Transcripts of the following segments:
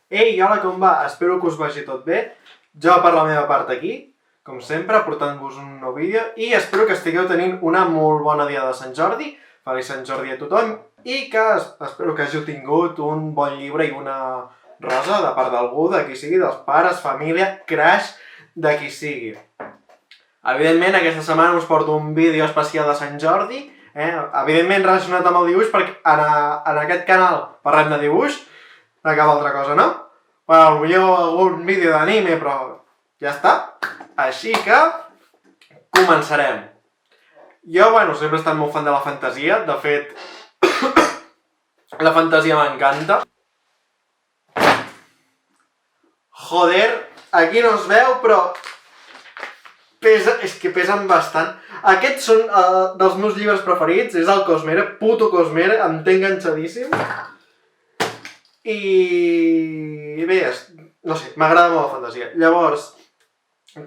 Ei, hola, com va? Espero que us vagi tot bé. Jo per la meva part aquí, com sempre, portant-vos un nou vídeo i espero que estigueu tenint una molt bona dia de Sant Jordi. Feliç Sant Jordi a tothom i que espero que hàgiu tingut un bon llibre i una rosa de part d'algú, de qui sigui, dels pares, família, crush, de qui sigui. Evidentment, aquesta setmana us porto un vídeo especial de Sant Jordi, evidentment relacionat amb el dibuix, perquè en aquest canal parlem de dibuix, no cap altra cosa, no? Bueno, potser algun vídeo d'anime, però ja està. Així que començarem. Jo, sempre he estat molt fan de la fantasia, de fet, la fantasia m'encanta. Joder, aquí no es veu, però és que pesen bastant. Aquests són dels meus llibres preferits, és el Cosmere, puto Cosmere, em té enganxadíssim. I bé, no sé, m'agrada molt la fantasia. Llavors,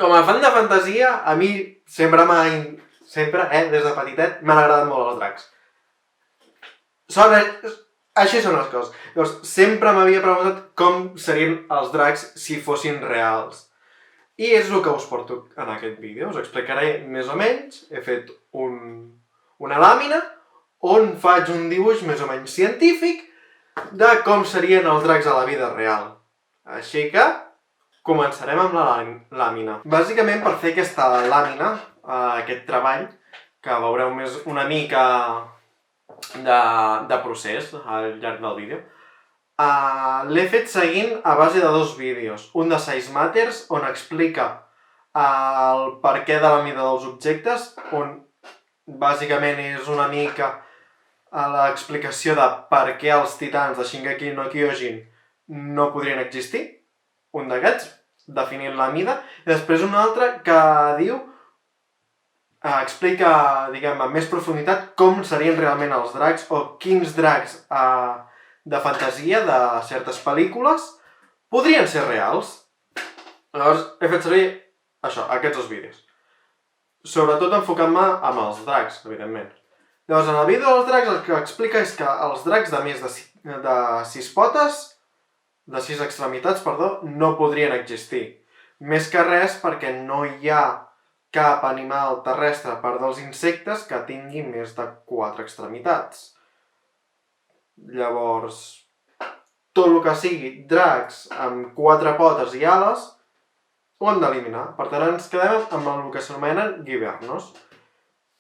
com a fan de fantasia, a mi sempre, des de petitet, m'han agradat molt els dracs. Així són les coses. Llavors, sempre m'havia preguntat com serien els dracs si fossin reals. I és el que us porto en aquest vídeo. Us explicaré més o menys. He fet una làmina on faig un dibuix més o menys científic de com serien els dracs a la vida real. Així que començarem amb la làmina. Bàsicament, per fer aquesta làmina, aquest treball, que veureu més una mica de procés al llarg del vídeo, l'he fet seguint a base de 2 vídeos. Un de Size Matters, on explica el perquè de la mida dels objectes, on bàsicament és una mica l'explicació de per què els titans de Shingeki no Kyojin no podrien existir. Un d'aquests, definint la mida. I després un altre que diu, explica, diguem, amb més profunditat com serien realment els dracs o quins dracs de fantasia de certes pel·lícules podrien ser reals. Llavors he fet servir això, aquests 2 vídeos. Sobretot enfocant-me amb els dracs, evidentment. Llavors en el vídeo dels dracs el que explica és que els dracs de més de 6 potes, de 6 extremitats, no podrien existir. Més que res perquè no hi ha cap animal terrestre, a part dels insectes, que tingui més de 4 extremitats. Llavors, tot el que sigui dracs amb 4 potes i ales ho hem d'eliminar. Per tant, ens quedem amb el que s'anomenen Givernos.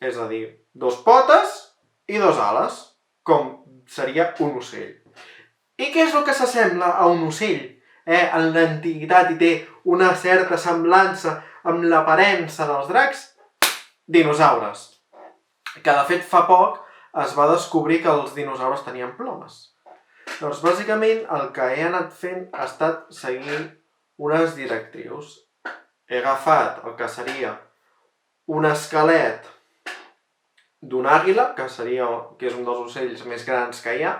És a dir, 2 potes i 2 ales, com seria un ocell. I què és el que s'assembla a un ocell? En l'antiguitat i té una certa semblança amb l'aparença dels dracs? Dinosaures. Que de fet fa poc es va descobrir que els dinosaures tenien plomes. Doncs bàsicament el que he anat fent ha estat seguint unes directrius. He agafat el que seria un esquelet d'una àguila, que és un dels ocells més grans que hi ha,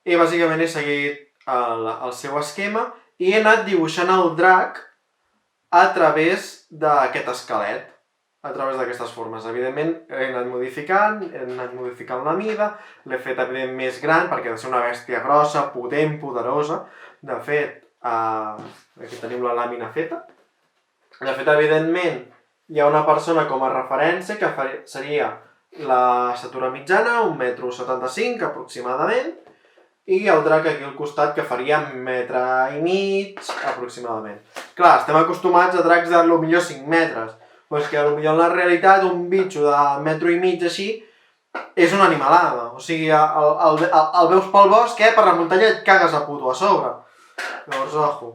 i bàsicament he seguit el seu esquema i he anat dibuixant el drac a través d'aquest esquelet, a través d'aquestes formes. Evidentment he anat modificant la mida, l'he fet evidentment més gran perquè ha de ser una bèstia grossa, potent, poderosa. De fet, aquí tenim la làmina feta. De fet, evidentment, hi ha una persona com a referència que seria l'estatura mitjana, 1,75 m aproximadament, i el drac aquí al costat que faria 1,5 m aproximadament. Clar, estem acostumats a dracs de potser 5 metres, però és que potser en la realitat un bitxo de 1,5 m així és una animalada. O sigui, el veus pel bosc, per la muntanya et cagues a puto a sobre. Llavors, ojo.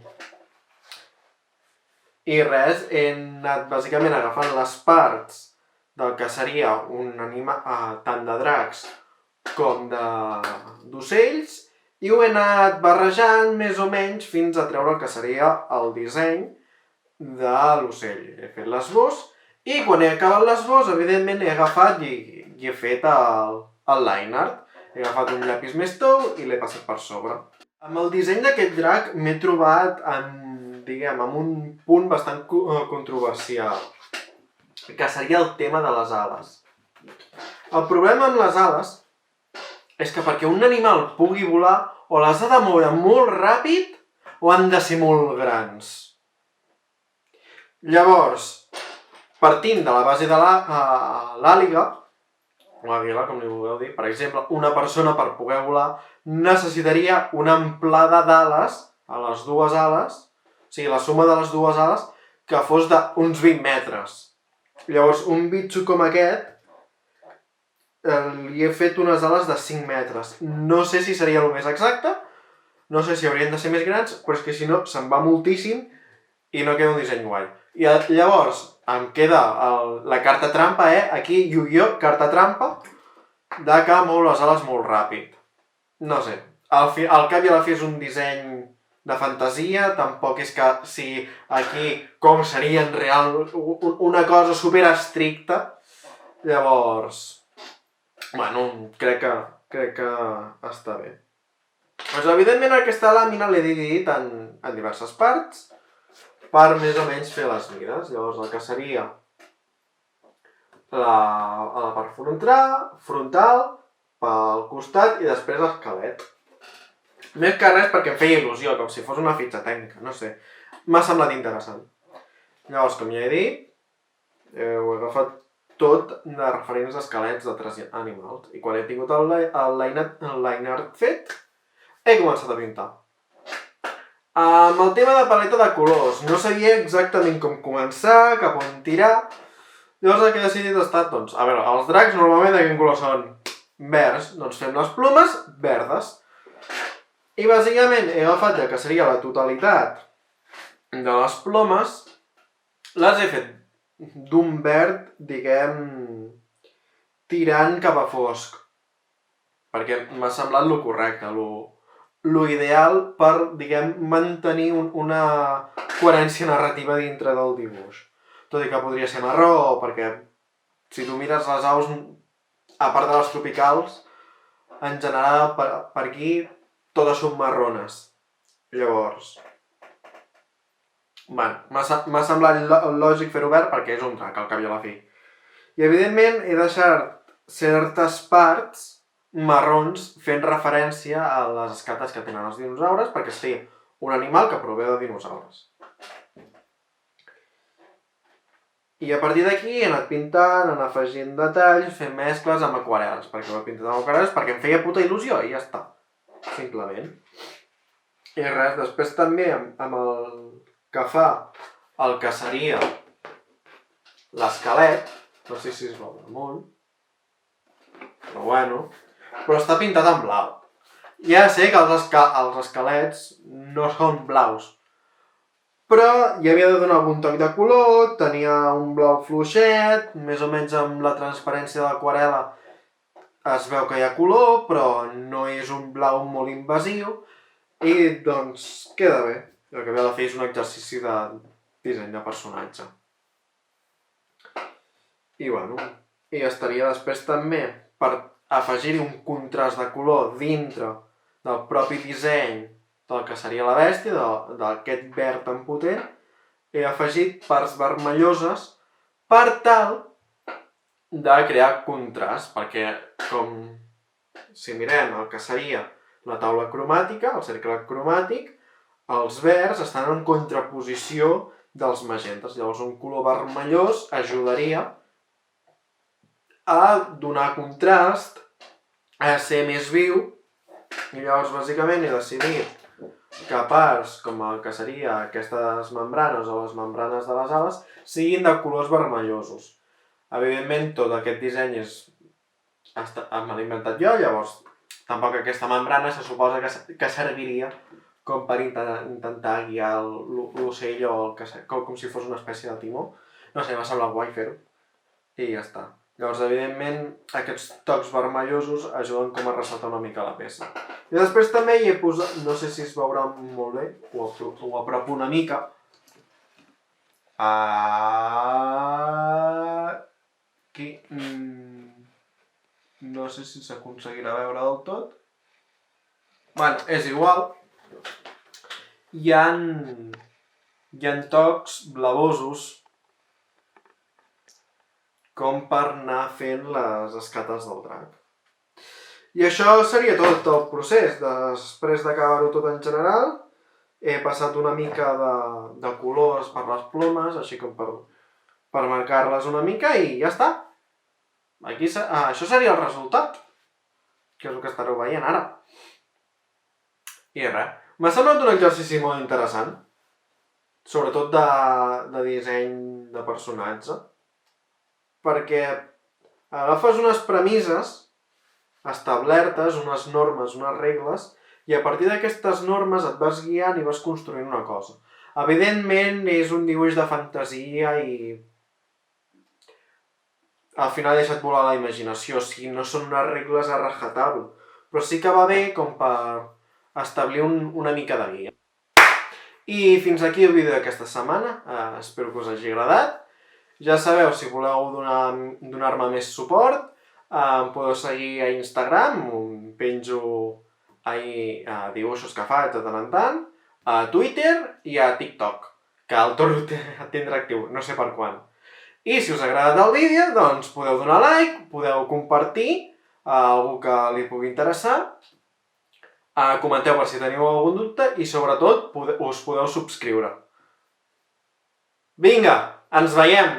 I res, he anat bàsicament agafant les parts del que seria un animal, tant de dracs com d'ocells, i ho he anat barrejant més o menys fins a treure el que seria el disseny de l'ocell. He fet l'esbós i quan he acabat l'esbós, evidentment he agafat i he fet el line art. He agafat un llapis més tou i l'he passat per sobre. Amb el disseny d'aquest drac m'he trobat amb un punt bastant controversial, que seria el tema de les ales. El problema amb les ales és que perquè un animal pugui volar o les ha de moure molt ràpid o han de ser molt grans? Llavors, partint de la base de l'àliga, o àguila, com li vulgueu dir, per exemple, una persona per poder volar necessitaria una amplada d'ales, a les dues ales, o sigui, la suma de les dues ales, que fos d'uns 20 metres. Llavors, un bitxo com aquest, li he fet unes ales de 5 metres. No sé si seria el més exacte, no sé si haurien de ser més grans, però és que si no, se'n va moltíssim i no queda un disseny guai. I llavors, em queda la carta trampa, aquí, Yu-Gi-Oh! Carta trampa, de que mou les ales molt ràpid. No sé, al cap i a la fi és un disseny de fantasia, tampoc és que sigui aquí com seria en real una cosa super estricta. Llavors, bueno, crec que està bé. Doncs evidentment aquesta làmina l'he dividit en diverses parts per més o menys fer les mides. Llavors el que seria la part frontal, pel costat i després l'esquelet. Més que res perquè em feia il·lusió, com si fos una fitxa tècnica, no sé. M'ha semblat interessant. Llavors, com ja he dit, ho he agafat tot de referents esquelets d'altres animals. I quan he tingut el line art fet, he començat a pintar. Amb el tema de paleta de colors, no sabia exactament com començar, cap on tirar. Llavors el que he decidit ha estat, doncs, a veure, els dracs normalment de quin color són? Verds. Doncs fem les plomes verdes. I bàsicament he agafat el que seria la totalitat de les plomes, les he fet d'un verd, diguem, tirant cap a fosc. Perquè m'ha semblat lo correcte, lo ideal per, diguem, mantenir una coherència narrativa dintre del dibuix. Tot i que podria ser marró, perquè si tu mires les aus, a part de les tropicals, en general per aquí totes són marrones. Llavors, bueno, m'ha semblat lògic fer-ho verd perquè és un drac, al cap i a la fi. I evidentment he deixat certes parts marrons fent referència a les escates que tenen els dinosaures perquè sigui un animal que prové de dinosaures. I a partir d'aquí he anat pintant, anat afegint detalls, fent mescles amb aquarel·les, perquè ho he pintat amb aquarel·les perquè em feia puta il·lusió i ja està. Simplement. I res, després també amb el que fa el que seria l'esquelet, no sé si es veu damunt, però bueno, però està pintat en blau. Ja sé que els esquelets no són blaus, però hi havia de donar algun toc de color, tenia un blau fluixet, més o menys amb la transparència de l'aquarel·la es veu que hi ha color, però no és un blau molt invasiu i doncs queda bé. El que ve a la fi és un exercici de disseny de personatge. I bueno, i estaria després també per afegir-hi un contrast de color dintre del propi disseny del que seria la bèstia, d'aquest verd tan potent, he afegit parts vermelloses per tal de crear contrast, perquè com si mirem el que seria la taula cromàtica, el cercle cromàtic, els verds estan en contraposició dels magentes. Llavors un color vermellós ajudaria a donar contrast, a ser més viu, i llavors bàsicament he decidit que parts com el que seria aquestes membranes o les membranes de les ales siguin de colors vermellosos. Evidentment tot aquest disseny me l'he inventat jo, llavors tampoc aquesta membrana se suposa que serviria com per intentar guiar l'ocell o com si fos una espècie de timó. No sé, m'ha semblat guai fer-ho i ja està. Llavors, evidentment, aquests tocs vermellosos ajuden com a ressaltar una mica la peça. I després també hi he posat, no sé si es veurà molt bé, ho apropo una mica. Aquí, no sé si s'aconseguirà veure del tot. Bueno, és igual. Hi ha tocs blavosos com per anar fent les escates del drac. I això seria tot el procés. Després d'acabar-ho tot en general, he passat una mica de colors per les plomes, així com per marcar-les una mica i ja està. Això seria el resultat, que és el que estareu veient ara. I res, m'ha semblat un exercici molt interessant, sobretot de disseny de personatge, perquè agafes unes premisses establertes, unes normes, unes regles, i a partir d'aquestes normes et vas guiant i vas construint una cosa. Evidentment és un dibuix de fantasia i al final he deixat volar la imaginació, o sigui, no són unes regles a rajatabla, però sí que va bé com per establir una mica de guia. I fins aquí el vídeo d'aquesta setmana, espero que us hagi agradat. Ja sabeu, si voleu donar-me més suport, em podeu seguir a Instagram, on penjo dibuixos que faig de tant en tant, a Twitter i a TikTok, que el torno a tindre actiu, no sé per quan. I si us ha agradat el vídeo, doncs podeu donar like, podeu compartir a algú que li pugui interessar, comenteu per si teniu algun dubte i sobretot us podeu subscriure. Vinga, ens veiem!